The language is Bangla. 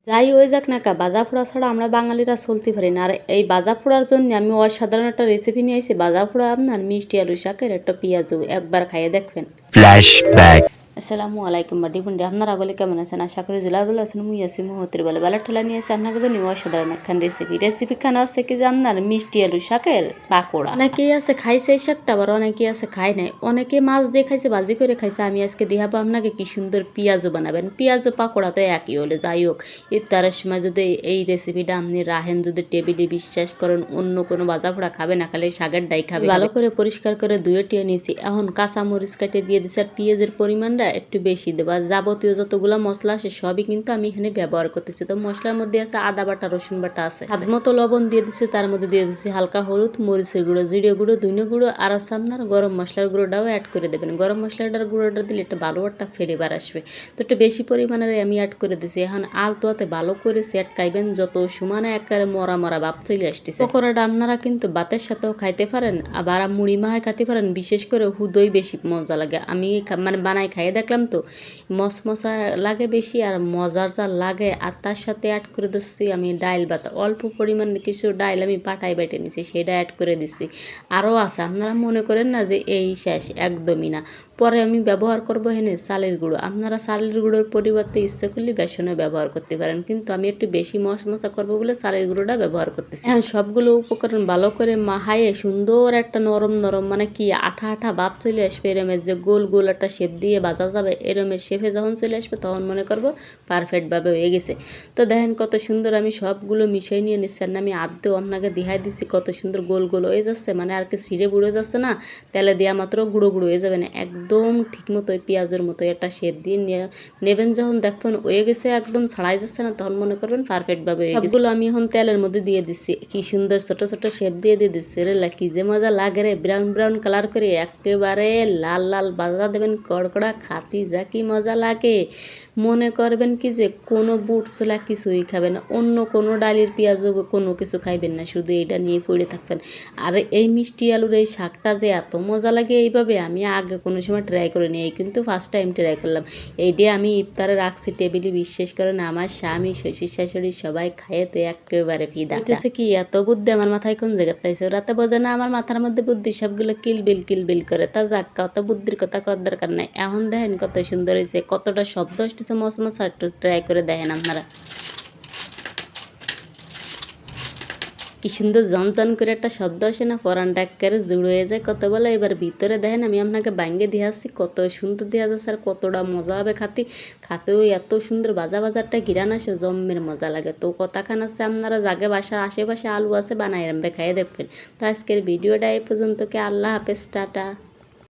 যাই হয়ে যাক না কা ভাজা পোড়া ছাড়া আমরা বাঙালিরা চলতে পারি না। আর এই ভাজা পোড়ার জন্য আমি অসাধারণ একটা রেসিপি নিয়ে এসেছি। ভাজা পোড়া আপনার মিষ্টি আলু শাকের একটা পেঁয়াজু একবার খাইয়ে দেখবেন। ফ্ল্যাশব্যাক। আসসালামু আলাইকুম বাডি বুন্ডি, আপনারা আগলে কেমন আছেন? আশা করি জেলা ভালো আছেন। মুই আছি মুহূর্তের বেলা বেলা ঠেলা নিয়ে এসে আপনাকে জানি অসাধারণ একখান রেসিপি খানা হচ্ছে কি যে আপনার মিষ্টি আলু শাকের পাকোড়া। অনেকেই আছে খাইছে এই শাকটা, আবার অনেকেই আছে খায় নাই। অনেকে মাছ দিয়ে খাইছে, ভাজি করে খাইছে। আমি আজকে দেখাবো আপনাকে কি সুন্দর পেঁয়াজও বানাবেন। পেঁয়াজও পাকোড়া তো একই হলে, যাই হোক ইফতারের সময় যদি এই রেসিপিটা আপনি রাখেন যদি টেবিলে, বিশ্বাস করেন অন্য কোনো ভাজা পোড়া খাবে না, খালি শাকের ডাই খাবে। ভালো করে পরিষ্কার করে ধুয়ে টিয়ে নিয়েছি। এখন কাঁচা মরিচ কাটিয়ে দিয়ে দিচ্ছি, আর পেঁয়াজের পরিমাণটা একটু বেশি দেবো। আর যাবতীয় যতগুলো মশলা আছে সবই কিন্তু আমি এখানে ব্যবহার করতেছি। তো মশলার মধ্যে আছে আদা বাটা, রসুন বাটা আছে, স্বাদ মতো লবণ দিয়ে দিচ্ছি, তার মধ্যে দিয়ে দিচ্ছি হালকা হলুদ, মরিচের গুঁড়ো, জিরে গুঁড়ো, ধনে গুঁড়ো, আর আছে আপনার গরম মশলার গুঁড়োটাও অ্যাড করে দেবেন। গরম মশলাটার গুঁড়োটা দিলে একটা ভালো একটা ফ্লেভার আসবে। তো একটু বেশি পরিমাণের আমি অ্যাড করে দিচ্ছি। এখন আলতোয়াতে ভালো করে কাইবেন, যত সমানে একেবারে মরা মরা ভাব চলে আসতেছে। পকোড়াটা আপনারা কিন্তু ভাতের সাথেও খাইতে পারেন, আবার মুড়ি মাখায় খাইতে পারেন। বিশেষ করে হুদই বেশি মজা লাগে। আমি মানে বানাই খাইয়ে দেখলাম তো মশমশা লাগে বেশি, আর মজার যা লাগে। আর তার সাথে অ্যাড করে দিচ্ছি আমি ডাইল ভাত, অল্প পরিমাণ কিছু ডাইল আমি পাটায় বেটে নিচ্ছি, সেটা অ্যাড করে দিচ্ছি। আরও আছে, আপনারা মনে করেন না যে এই শেষ, একদমই না। পরে আমি ব্যবহার করবো এখানে চালের গুঁড়ো। আপনারা চালের গুঁড়োর পরিবর্তে ইচ্ছে করলে বেসনও ব্যবহার করতে পারেন, কিন্তু আমি একটু বেশি মশমশা করবো বলে চালের গুঁড়োটা ব্যবহার করতেছি। হ্যাঁ, সবগুলো উপকরণ ভালো করে মাখাইয়ে সুন্দর একটা নরম নরম, মানে কি আঠা আঠা ভাব চলে আসবে, এরমের যে গোল গোল একটা শেপ দিয়ে ভাজা যাবে, এরমের শেপে যখন চলে আসবে তখন মনে করবো পারফেক্টভাবে হয়ে গেছে। তো দেখেন কত সুন্দর আমি সবগুলো মিশিয়ে নিয়ে নিচ্ছি। আর আমি আদতেও আপনাকে দেখাই দিচ্ছি কত সুন্দর গোল গোল হয়ে যাচ্ছে, মানে আর কি ছিঁড়ে বুড়ে যাচ্ছে না, তেলে দেওয়া মাত্র গুঁড়ো গুঁড়ো হয়ে যাবে না, একদম ঠিক মতো ওই পেঁয়াজের মতো একটা শেপ দিয়ে নেবেন। যখন দেখবেন হয়ে গেছে, একদম ছাড়াই যাচ্ছে না, তখন মনে করবেন পারফেক্টভাবে হয়ে গেছে। সবগুলো আমি এখন তেলের মধ্যে দিয়ে দিচ্ছি, কি সুন্দর ছোট ছোট শেপ দিয়ে দিচ্ছি। রে কি যে মজা লাগে রে, ব্রাউন ব্রাউন কালার করে একেবারে লাল লাল বাজা দেবেন, কড়কড়া খাতি যা কি মজা লাগে। মনে করবেন কি যে কোনো বুট ছোলা কিছুই খাবেন না, অন্য কোনো ডালের পেঁয়াজও কোনো কিছু খাইবেন না, শুধু এইটা নিয়ে পড়ে থাকবেন। আর এই মিষ্টি আলুর এই শাকটা যে এত মজা লাগে এইভাবে আমি আগে কোনো সময় ট্রাই করিনি, এই কিন্তু ফার্স্ট টাইম ট্রাই করলাম। এইটা আমি ইফতারে রাখছি টেবিলে, বিশ্বাস করেন আমার স্বামী, শ্বশুর শাশুড়ি সবাই খাইতে একেবারে ফিদা। হইতেছে কি এত বুদ্ধি আমার মাথায় কোন জায়গায় তাইছে, রাতে বোঝে না আমার মাথার মধ্যে বুদ্ধি সবগুলো কিলবিল করে। তা যাক, কত বুদ্ধির কথা কর দরকার নাই। এখন দেখেন কত সুন্দর হয়েছে, কতটা শব্দ আসতেছে মশমশা, একটু ট্রাই করে দেখেন আপনারা। কি সুন্দর জন করে একটা শব্দ আসে না, পরানটা একেবারে জুড়ে হয়ে যায় কত বলে। এবার ভিতরে দেখেন আমি আপনাকে বাইঙ্গে দিয়ে আসছি, কত সুন্দর দেওয়া যাচ্ছে, আর কতটা মজা হবে খাতেও এত সুন্দর ভাজা ভাজারটা ঘিরান আসে, জম্মের মজা লাগে। তো কথাখান আছে, আপনারা জাগে বাসার আশেপাশে আলু আছে, বানাই রাখবে খাইয়ে দেখবেন। তো আজকের ভিডিওটা এই পর্যন্ত, কে আল্লাহ হাফেজ, টাটা।